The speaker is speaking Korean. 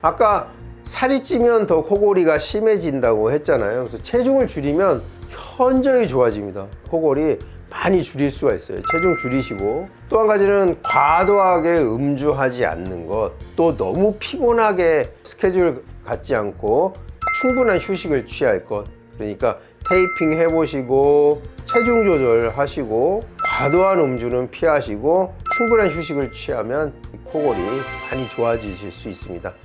아까 살이 찌면 더 코골이가 심해진다고 했잖아요. 그래서 체중을 줄이면 현저히 좋아집니다. 코골이 많이 줄일 수가 있어요. 체중 줄이시고, 또 한 가지는 과도하게 음주하지 않는 것, 또 너무 피곤하게 스케줄 갖지 않고 충분한 휴식을 취할 것. 그러니까 테이핑 해보시고 체중 조절하시고 과도한 음주는 피하시고 충분한 휴식을 취하면 코골이 많이 좋아지실 수 있습니다.